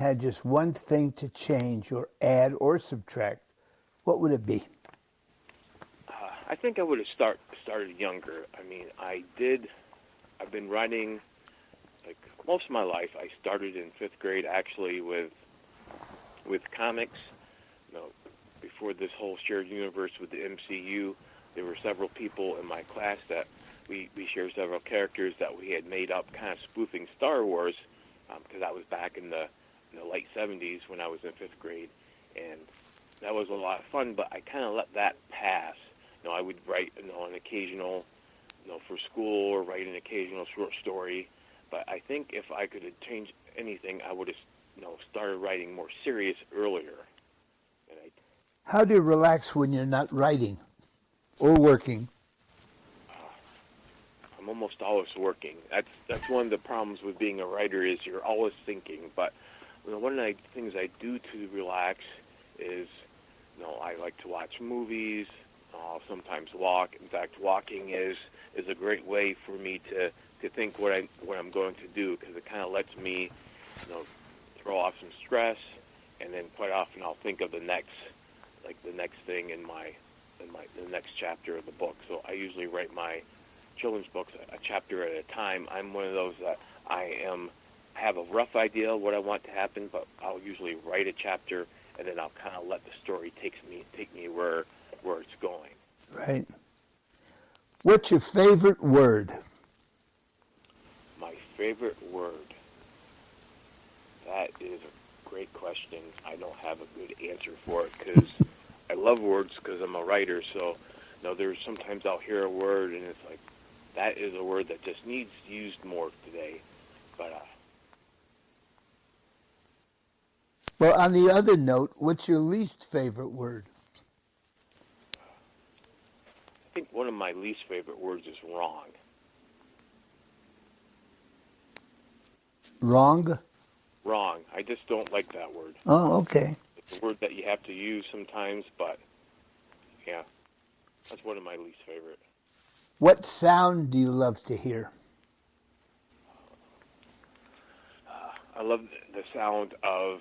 Had just one thing to change or add or subtract, what would it be? I think I would have started younger. I mean, I've been writing like most of my life. I started in 5th grade actually with comics. Before this whole shared universe with the MCU, there were several people in my class that we shared several characters that we had made up kind of spoofing Star Wars, because I was back in the late 70s when I was in 5th grade, and that was a lot of fun, but I kind of let that pass. I would write an occasional, for school, or write an occasional short story, but I think if I could have changed anything, I would have started writing more serious earlier. How do you relax when you're not writing or working? I'm almost always working. That's one of the problems with being a writer is you're always thinking. But one of the things I do to relax is, I like to watch movies. I'll sometimes walk. In fact, walking is a great way for me to think what I'm going to do, because it kind of lets me, throw off some stress, and then quite often I'll think of the next thing in the next chapter of the book. So I usually write my children's books a chapter at a time. I'm one of those that I have a rough idea of what I want to happen, but I'll usually write a chapter, and then I'll kind of let the story take me where it's going. Right. What's your favorite word? My favorite word? That is a great question. I don't have a good answer for it, because I love words because I'm a writer. So, there's sometimes I'll hear a word and it's like, that is a word that just needs used more today. But well, on the other note, what's your least favorite word? I think one of my least favorite words is wrong. Wrong? Wrong. I just don't like that word. Oh, okay. It's a word that you have to use sometimes, but yeah, that's one of my least favorite. What sound do you love to hear? I love the sound of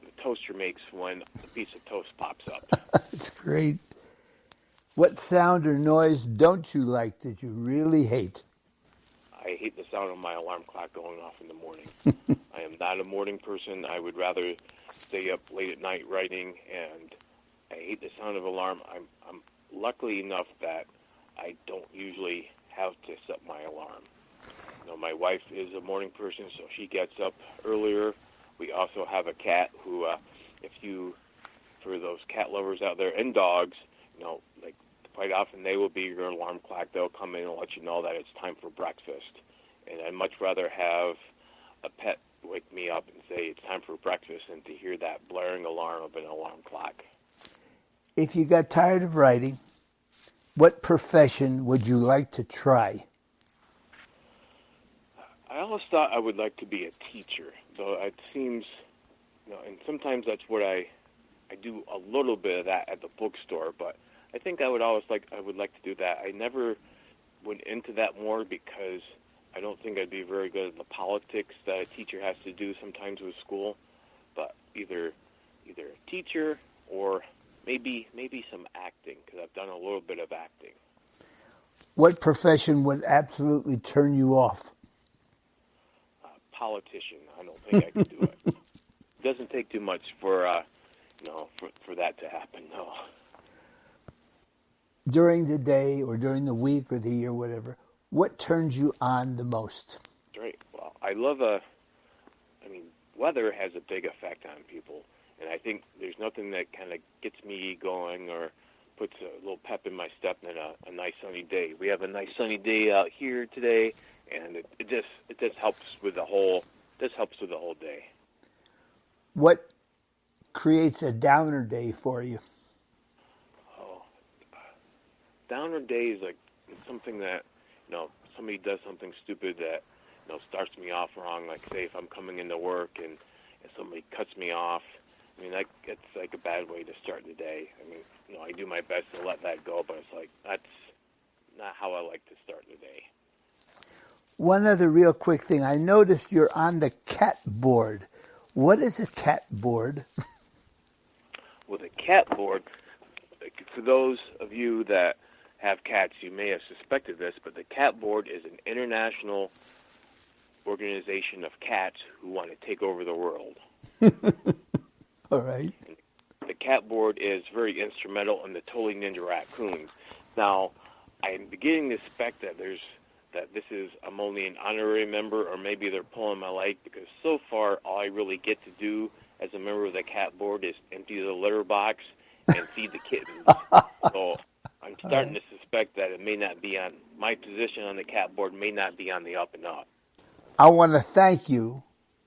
the toaster makes when a piece of toast pops up. That's great. What sound or noise don't you like that you really hate? I hate the sound of my alarm clock going off in the morning. I am not a morning person. I would rather stay up late at night writing, and I hate the sound of alarm. I'm lucky enough that I don't usually have to set my alarm. My wife is a morning person, so she gets up earlier. We also have a cat who, for those cat lovers out there, and dogs, like quite often they will be your alarm clock. They'll come in and let you know that it's time for breakfast. And I'd much rather have a pet wake me up and say it's time for breakfast than to hear that blaring alarm of an alarm clock. If you got tired of writing, what profession would you like to try? I always thought I would like to be a teacher, though it seems, and sometimes that's what I do a little bit of that at the bookstore, but I think I would like to do that. I never went into that more because I don't think I'd be very good at the politics that a teacher has to do sometimes with school, but either a teacher or maybe some acting, because I've done a little bit of acting. What profession would absolutely turn you off? Politician. I don't think I could do it. It doesn't take too much for that to happen, no. During the day or during the week or the year, whatever, what turns you on the most? Great. Well, I love weather has a big effect on people, and I think there's nothing that kind of gets me going or puts a little pep in my step than a nice sunny day. We have a nice sunny day out here today, and it just helps with the whole day. What creates a downer day for you? Downer day is like something that, somebody does something stupid that, starts me off wrong. Like, say, if I'm coming into work and somebody cuts me off, it's like a bad way to start the day. I do my best to let that go, but it's like, that's not how I like to start the day. One other real quick thing. I noticed you're on the cat board. What is a cat board? With a cat board, for those of you that have cats, you may have suspected this, but the cat board is an international organization of cats who want to take over the world. All right. The cat board is very instrumental in the Totally Ninja Raccoons. Now, I'm beginning to suspect that I'm only an honorary member, or maybe they're pulling my leg, because so far all I really get to do as a member of the cat board is empty the litter box and feed the kittens. So I'm starting to suspect that it may not be on my position on the cat board, may not be on the up and up. I want to thank you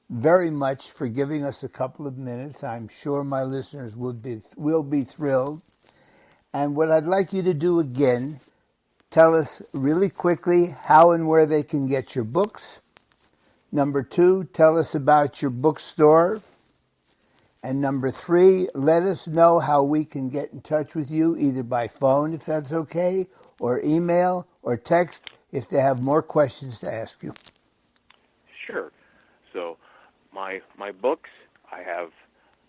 very much for giving us a couple of minutes. I'm sure my listeners will be thrilled. And what I'd like you to do again, tell us really quickly how and where they can get your books. Number 2, tell us about your bookstore. And number 3, let us know how we can get in touch with you, either by phone, if that's okay, or email, or text, if they have more questions to ask you. Sure. So my books, I have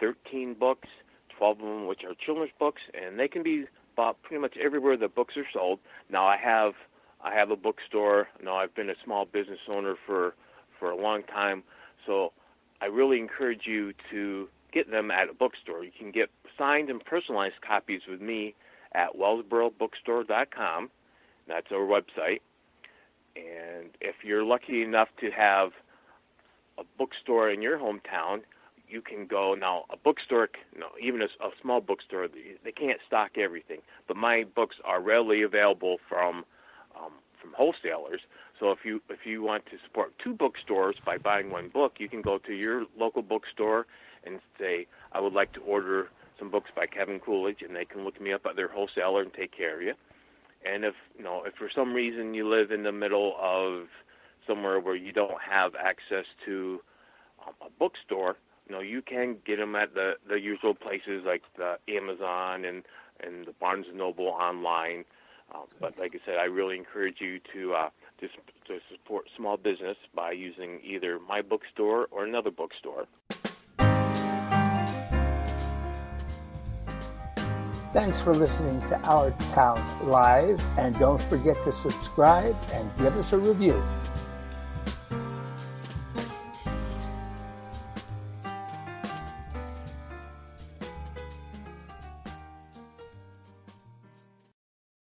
13 books, 12 of them which are children's books, and they can be bought pretty much everywhere the books are sold. Now I have a bookstore. Now I've been a small business owner for a long time, so I really encourage you to get them at a bookstore. You can get signed and personalized copies with me at wellsborobookstore.com. That's our website. And if you're lucky enough to have a bookstore in your hometown, you can go. Now, a bookstore, even a small bookstore, they can't stock everything. But my books are readily available from wholesalers. So if you want to support 2 bookstores by buying 1 book, you can go to your local bookstore and say, I would like to order some books by Kevin Coolidge, and they can look me up at their wholesaler and take care of you. And if for some reason you live in the middle of somewhere where you don't have access to a bookstore, you can get them at the usual places like the Amazon and the Barnes & Noble online. But like I said, I really encourage you to support small business by using either my bookstore or another bookstore. Thanks for listening to Our Town Live, and don't forget to subscribe and give us a review.